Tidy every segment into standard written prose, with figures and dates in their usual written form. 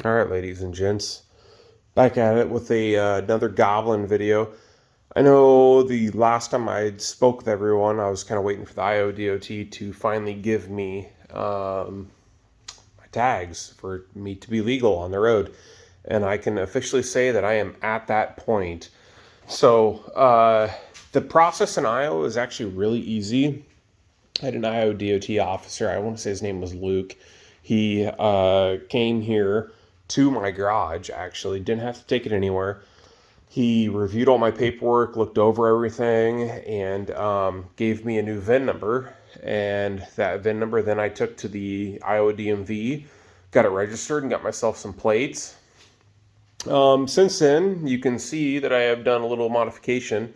All right, ladies and gents, back at it with another Goblin video. I know the last time I spoke with everyone, I was kind of waiting for the IODOT to finally give me my tags for me to be legal on the road, and I can officially say that I am at that point. So the process in Iowa is actually really easy. I had an IODOT officer. I want to say his name was Luke. He came here to my garage, actually. Didn't have to take it anywhere. He reviewed all my paperwork, looked over everything, and gave me a new VIN number. And that VIN number then I took to the Iowa DMV, got it registered, and got myself some plates. Since then, you can see that I have done a little modification.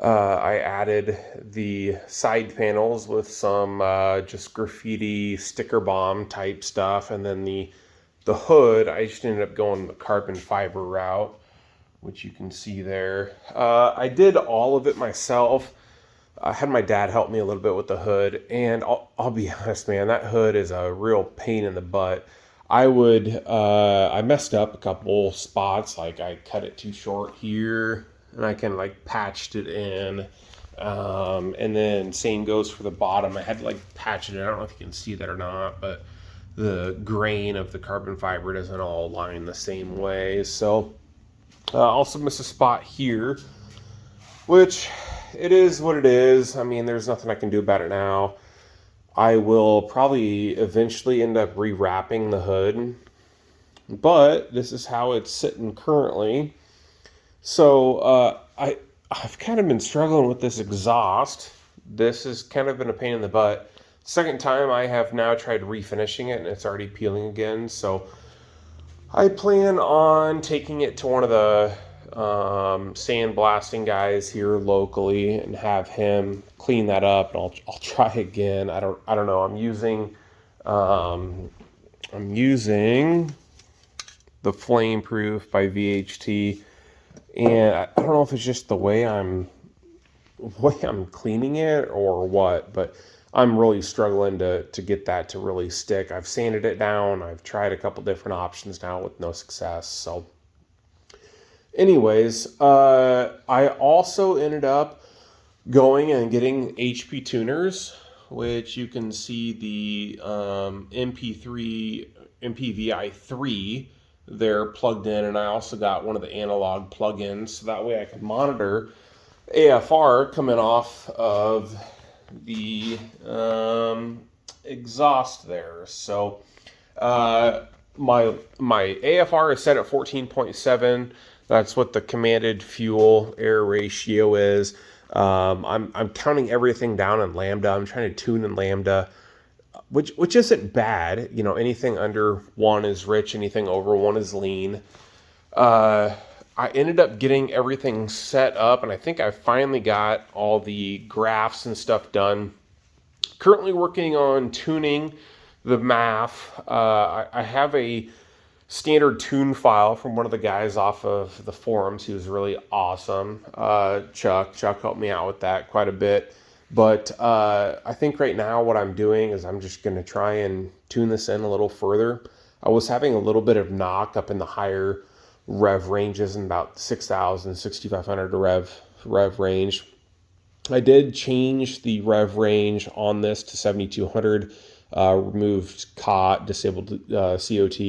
I added the side panels with some just graffiti sticker bomb type stuff, and then the hood, I just ended up going the carbon fiber route, which you can see there. I did all of it myself. I had my dad help me a little bit with the hood, and I'll be honest, man, that hood is a real pain in the butt. I messed up a couple spots, like I cut it too short here, and I kind of like patched it in. And then same goes for the bottom. I had to like patch it in. I don't know if you can see that or not, but the grain of the carbon fiber doesn't all align the same way. So also miss a spot here, which it is what it is. I mean, there's nothing I can do about it now. I will probably eventually end up rewrapping the hood, but this is how it's sitting currently. So I've kind of been struggling with this exhaust. This has kind of been a pain in the butt. Second time I have now tried refinishing it and it's already peeling again. So I plan on taking it to one of the sandblasting guys here locally and have him clean that up. And I'll try again. I don't know. I'm using the Flame Proof by VHT, and I don't know if it's just the way I'm cleaning it or what, but I'm really struggling to get that to really stick. I've sanded it down. I've tried a couple different options now with no success. So anyways, I also ended up going and getting HP tuners, which you can see the MPVI3, they're plugged in, and I also got one of the analog plugins, so that way I can monitor AFR coming off of the exhaust there. So my AFR is set at 14.7. That's what the commanded fuel air ratio is. I'm counting everything down in lambda. I'm trying to tune in lambda, which isn't bad. You know, anything under 1 is rich, anything over 1 is lean. I ended up getting everything set up, and I think I finally got all the graphs and stuff done. Currently working on tuning the MAF. I have a standard tune file from one of the guys off of the forums. He was really awesome. Chuck helped me out with that quite a bit. But I think right now what I'm doing is I'm just going to try and tune this in a little further. I was having a little bit of knock up in the higher rev ranges in about 6,000, 6,500 rev range. I did change the rev range on this to 7,200, removed COT, disabled COT,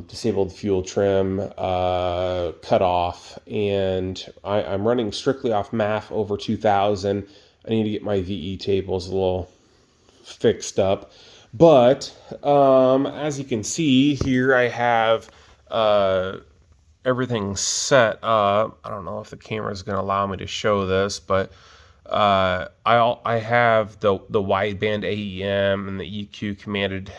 disabled fuel trim, cut off, and I'm running strictly off MAF over 2,000. I need to get my VE tables a little fixed up. But as you can see here, I have everything set up. I don't know if the camera is going to allow me to show this, but I have the wideband AEM and the EQ commanded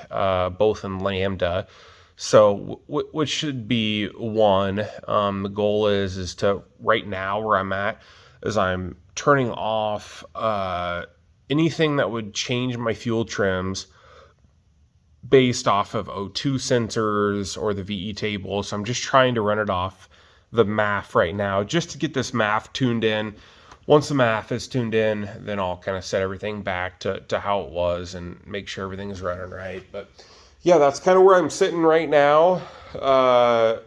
both in lambda. So which should be 1. The goal is to, right now where I'm at, is I'm turning off anything that would change my fuel trims based off of O2 sensors or the VE table. So I'm just trying to run it off the MAF right now just to get this MAF tuned in. Once the MAF is tuned in, then I'll kind of set everything back to how it was and make sure everything's running right. But yeah, that's kind of where I'm sitting right now. Uh,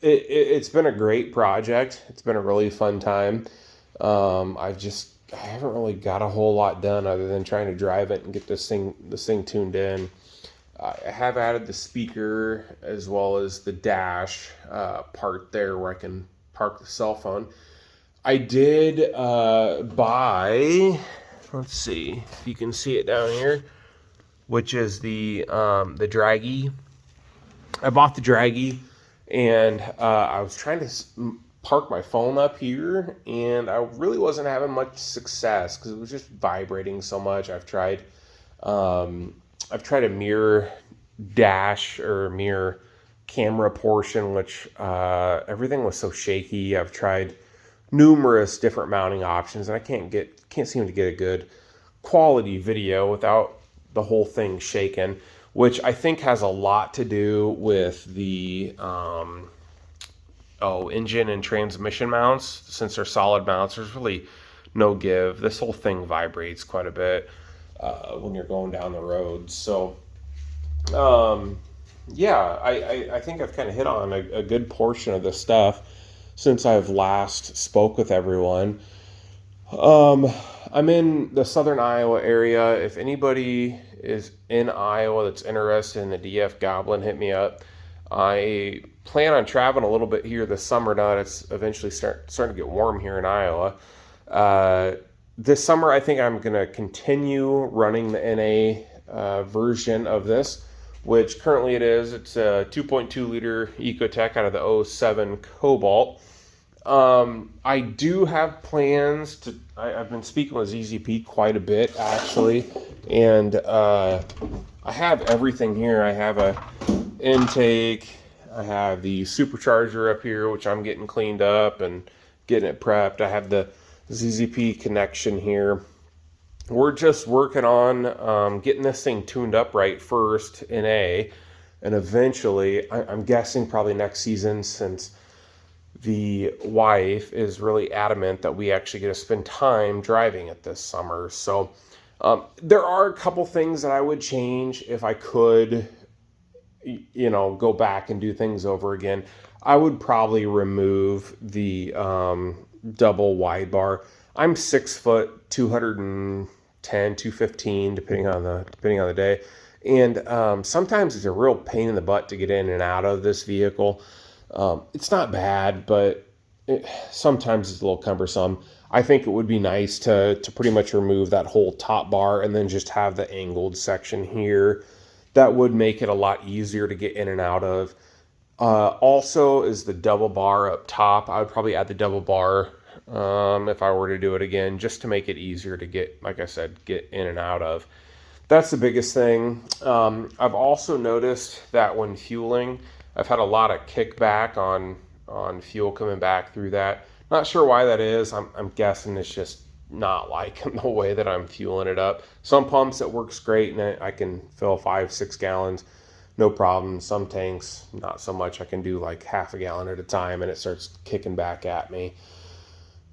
it's been a great project. It's been a really fun time. I haven't really got a whole lot done other than trying to drive it and get this thing tuned in. I have added the speaker as well as the dash part there where I can park the cell phone. I did buy, let's see if you can see it down here, which is the Draggy. I bought the Draggy, and I was trying to park my phone up here, and I really wasn't having much success because it was just vibrating so much. I've tried a mirror dash or mirror camera portion, which everything was so shaky. I've tried numerous different mounting options, and I can't seem to get a good quality video without the whole thing shaken, which I think has a lot to do with the engine and transmission mounts. Since they're solid mounts, there's really no give. This whole thing vibrates quite a bit when you're going down the road. So yeah, I think I've kind of hit on a good portion of the stuff since I've last spoke with everyone. I'm in the southern Iowa area. If anybody is in Iowa that's interested in the DF Goblin, hit me up. I plan on traveling a little bit here this summer now that it's eventually starting to get warm here in Iowa. This summer, I think I'm going to continue running the NA version of this, which currently it's a 2.2 liter Ecotech out of the 07 Cobalt. I do have plans to, I've been speaking with ZZP quite a bit actually, and I have everything here. I have a intake, I have the supercharger up here, which I'm getting cleaned up and getting it prepped. I have the ZZP connection here. We're just working on getting this thing tuned up right first in A, and eventually, I'm guessing probably next season, since the wife is really adamant that we actually get to spend time driving it this summer. So there are a couple things that I would change if I could, go back and do things over again. I would probably remove the double wide bar. I'm 6 foot, 210, 215, depending on the day. And sometimes it's a real pain in the butt to get in and out of this vehicle. It's not bad, but sometimes it's a little cumbersome. I think it would be nice to pretty much remove that whole top bar and then just have the angled section here. That would make it a lot easier to get in and out of. Also is the double bar up top. I would probably add the double bar if I were to do it again, just to make it easier to get, like I said, get in and out of. That's the biggest thing. I've also noticed that when fueling, I've had a lot of kickback on fuel coming back through that. Not sure why that is. I'm guessing it's just not liking the way that I'm fueling it up. Some pumps it works great and I can fill 5-6 gallons, no problem. Some tanks, not so much. I can do like half a gallon at a time and it starts kicking back at me.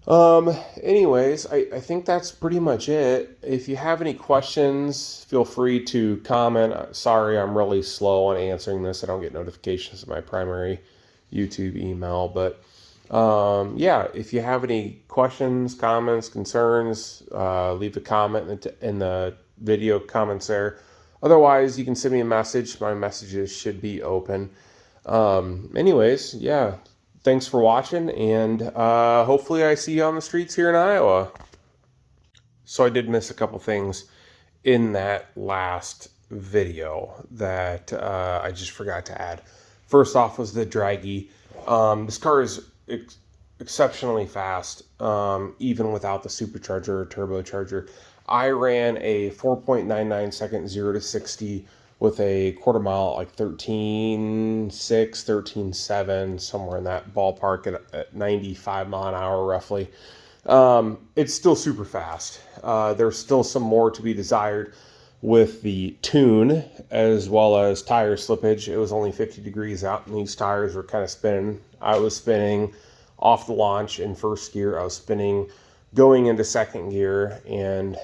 Anyways, I think that's pretty much it. If you have any questions, feel free to comment. Sorry, I'm really slow on answering this. I don't get notifications of my primary YouTube email, but yeah, if you have any questions, comments, concerns, leave a comment in the video comments there. Otherwise, you can send me a message. My messages should be open. Anyways, yeah. Thanks for watching, and hopefully I see you on the streets here in Iowa. So I did miss a couple things in that last video that I just forgot to add. First off was the Draggy. This car is exceptionally fast, even without the supercharger or turbocharger. I ran a 4.99 second 0 to 60 with a quarter mile at like 13.6, 13.7, somewhere in that ballpark at 95 mile an hour roughly. It's still super fast. There's still some more to be desired with the tune as well as tire slippage. It was only 50 degrees out and these tires were kind of spinning. I was spinning off the launch in first gear. I was spinning going into second gear, and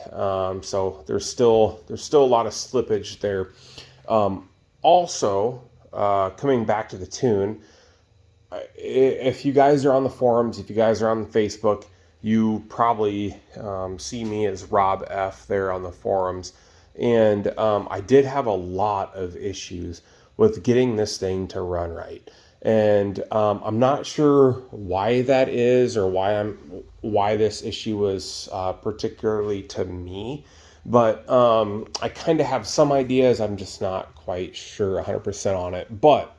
so there's still a lot of slippage there. Also, coming back to the tune, if you guys are on the forums, if you guys are on Facebook, you probably see me as Rob F there on the forums. And I did have a lot of issues with getting this thing to run right. And I'm not sure why that is, or why this issue was particularly to me. But I kind of have some ideas. I'm just not quite sure 100% on it. But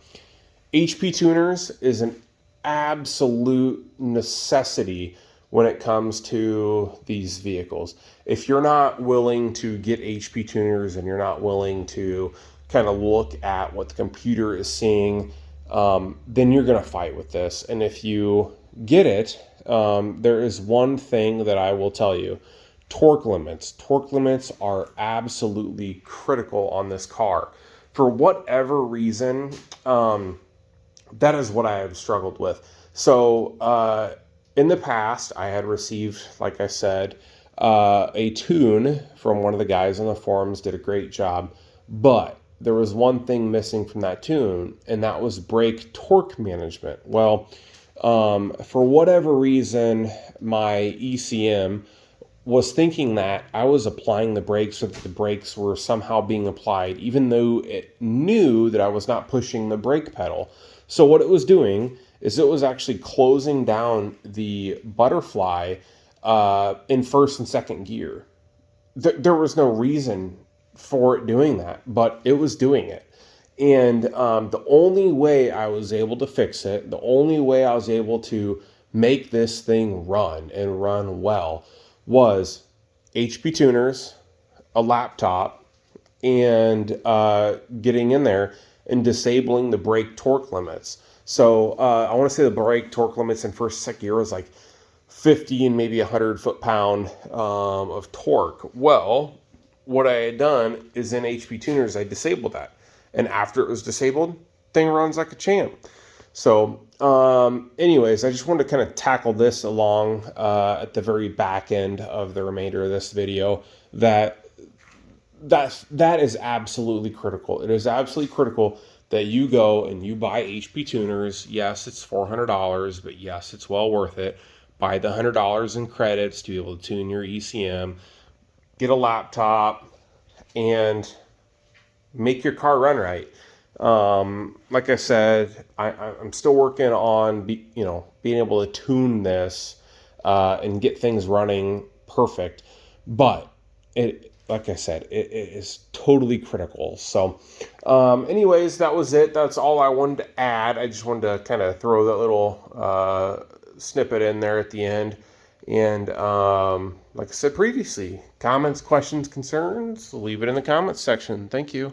HP tuners is an absolute necessity when it comes to these vehicles. If you're not willing to get HP tuners and you're not willing to kind of look at what the computer is seeing, then you're going to fight with this. And if you get it, there is one thing that I will tell you. Torque limits. Torque limits are absolutely critical on this car. For whatever reason, that is what I have struggled with. So in the past, I had received, like I said, a tune from one of the guys on the forums, did a great job, but there was one thing missing from that tune, and that was brake torque management. Well, for whatever reason, my ECM was thinking that I was applying the brakes, so that the brakes were somehow being applied, even though it knew that I was not pushing the brake pedal. So what it was doing is it was actually closing down the butterfly in first and second gear. There was no reason for it doing that, but it was doing it. And the only way I was able to fix it, the only way I was able to make this thing run and run well, was HP tuners, a laptop, and getting in there and disabling the brake torque limits. So I want to say the brake torque limits in first second gear was like 50 and maybe 100 foot-pound of torque. Well, what I had done is in HP tuners, I disabled that. And after it was disabled, thing runs like a champ. So anyways, I just wanted to kind of tackle this along at the very back end of the remainder of this video. That is absolutely critical. It is absolutely critical that you go and you buy HP tuners. Yes, it's $400, but yes, it's well worth it. Buy the $100 in credits to be able to tune your ECM. Get a laptop and make your car run right. Like I said, I'm still working on being able to tune this and get things running perfect. But like I said, it is totally critical. So anyways, that was it. That's all I wanted to add. I just wanted to kind of throw that little snippet in there at the end. And like I said previously, comments, questions, concerns, leave it in the comments section. Thank you.